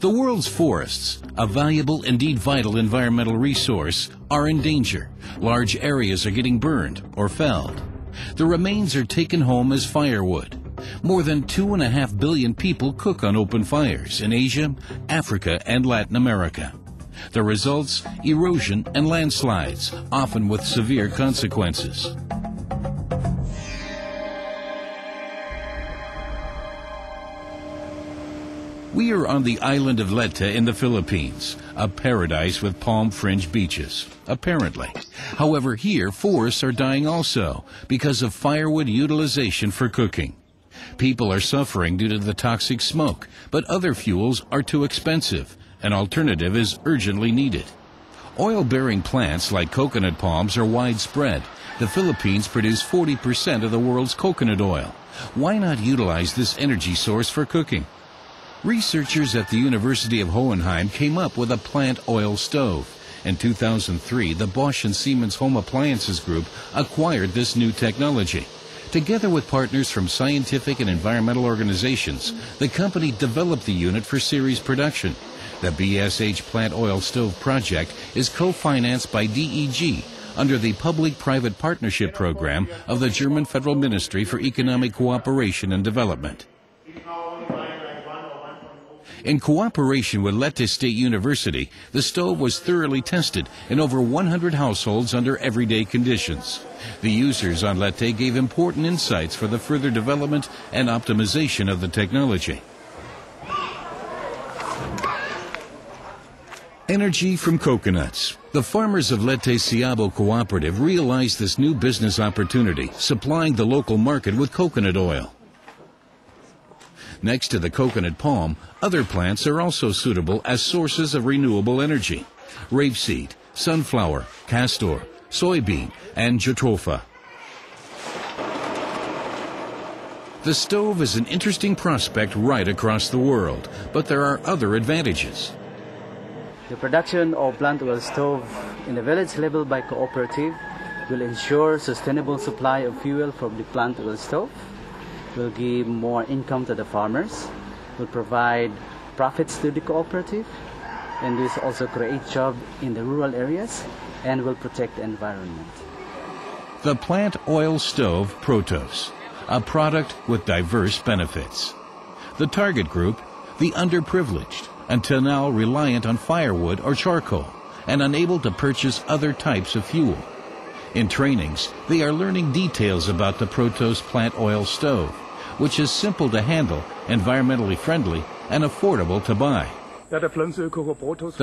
The world's forests, a valuable, indeed vital environmental resource, are in danger. Large areas are getting burned or felled. The remains are taken home as firewood. More than 2.5 billion people cook on open fires in Asia, Africa, and Latin America. The results, erosion and landslides, often with severe consequences. We are on the island of Leyte in the Philippines, a paradise with palm-fringed beaches, apparently. However, here forests are dying also because of firewood utilization for cooking. People are suffering due to the toxic smoke, but other fuels are too expensive. An alternative is urgently needed. Oil-bearing plants like coconut palms are widespread. The Philippines produce 40% of the world's coconut oil. Why not utilize this energy source for cooking? Researchers at the University of Hohenheim came up with a plant oil stove. In 2003, the Bosch and Siemens Home Appliances Group acquired this new technology. Together with partners from scientific and environmental organizations, the company developed the unit for series production. The BSH Plant Oil Stove project is co-financed by DEG under the Public-Private Partnership Program of the German Federal Ministry for Economic Cooperation and Development. In cooperation with Leyte State University, the stove was thoroughly tested in over 100 households under everyday conditions. The users on Leyte gave important insights for the further development and optimization of the technology. Energy from coconuts. The farmers of Leyte Siabo Cooperative realized this new business opportunity, supplying the local market with coconut oil. Next to the coconut palm, other plants are also suitable as sources of renewable energy. Rapeseed, sunflower, castor, soybean, and jatropha. The stove is an interesting prospect right across the world, but there are other advantages. The production of plant oil stove in the village level by cooperative will ensure sustainable supply of fuel from the plant oil stove, will give more income to the farmers, will provide profits to the cooperative, and this also create jobs in the rural areas and will protect the environment. The plant oil stove Protos, a product with diverse benefits. The target group, the underprivileged, until now reliant on firewood or charcoal and unable to purchase other types of fuel. In trainings, they are learning details about the Protos plant oil stove, which is simple to handle, environmentally friendly, and affordable to buy. The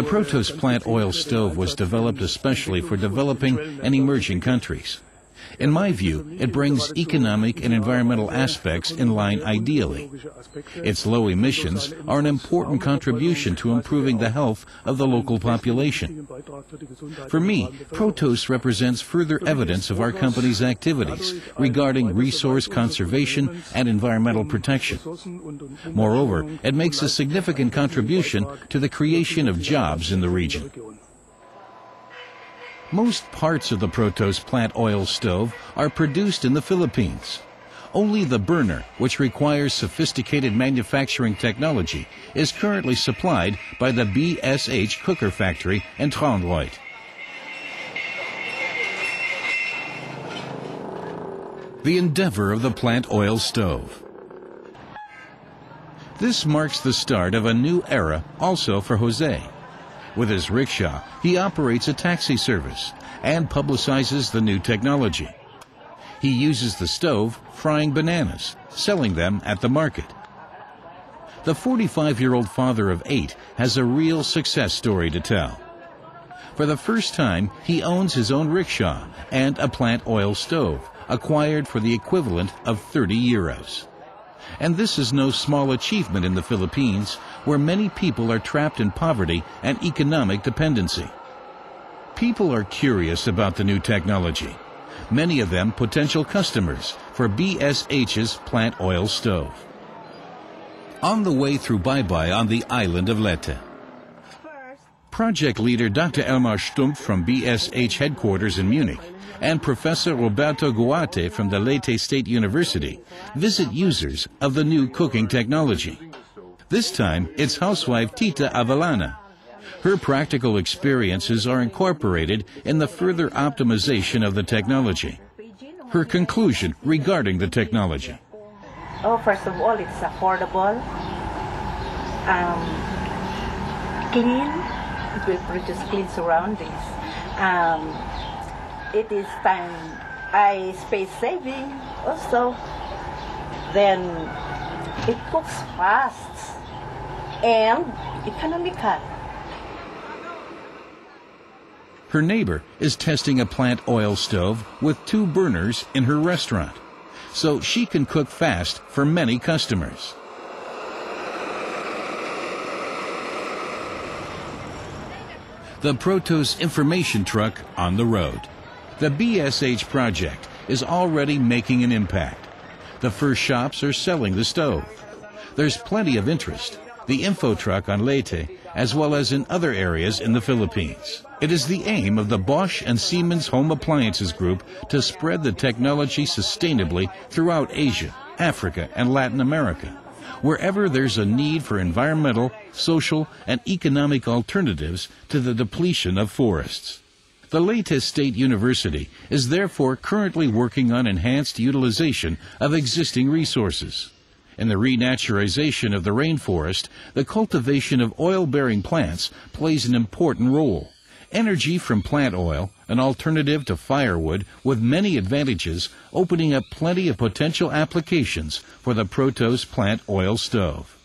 Protos plant oil stove was developed especially for developing and emerging countries. In my view, it brings economic and environmental aspects in line ideally. Its low emissions are an important contribution to improving the health of the local population. For me, Protos represents further evidence of our company's activities regarding resource conservation and environmental protection. Moreover, it makes a significant contribution to the creation of jobs in the region. Most parts of the Protos plant oil stove are produced in the Philippines. Only the burner, which requires sophisticated manufacturing technology, is currently supplied by the BSH cooker factory in Trondheim. The endeavor of the plant oil stove. This marks the start of a new era also for Jose. With his rickshaw, he operates a taxi service and publicizes the new technology. He uses the stove frying bananas, selling them at the market. The 45-year-old father of 8 has a real success story to tell. For the first time, he owns his own rickshaw and a plant oil stove, acquired for the equivalent of 30 euros. And this is no small achievement in the Philippines, where many people are trapped in poverty and economic dependency. People are curious about the new technology, many of them potential customers for BSH's plant oil stove. On the way through Baybay on the island of Leyte. Project leader Dr. Elmar Stumpf from BSH headquarters in Munich and Professor Roberto Guate from the Leyte State University visit users of the new cooking technology. This time, it's housewife Tita Avalana. Her practical experiences are incorporated in the further optimization of the technology. Her conclusion regarding the technology. Oh, first of all, it's affordable, clean. It will produce clean surroundings. It is space saving also. Then it cooks fast and economical. Her neighbor is testing a plant oil stove with 2 burners in her restaurant, so she can cook fast for many customers. The Protos information truck on the road. The BSH project is already making an impact. The first shops are selling the stove. There's plenty of interest. The info truck on Leyte, as well as in other areas in the Philippines. It is the aim of the Bosch and Siemens Home Appliances Group to spread the technology sustainably throughout Asia, Africa, and Latin America, wherever there's a need for environmental, social, and economic alternatives to the depletion of forests. The Leyte State University is therefore currently working on enhanced utilization of existing resources. In the renaturization of the rainforest, the cultivation of oil-bearing plants plays an important role. Energy from plant oil, an alternative to firewood with many advantages, opening up plenty of potential applications for the Protos plant oil stove.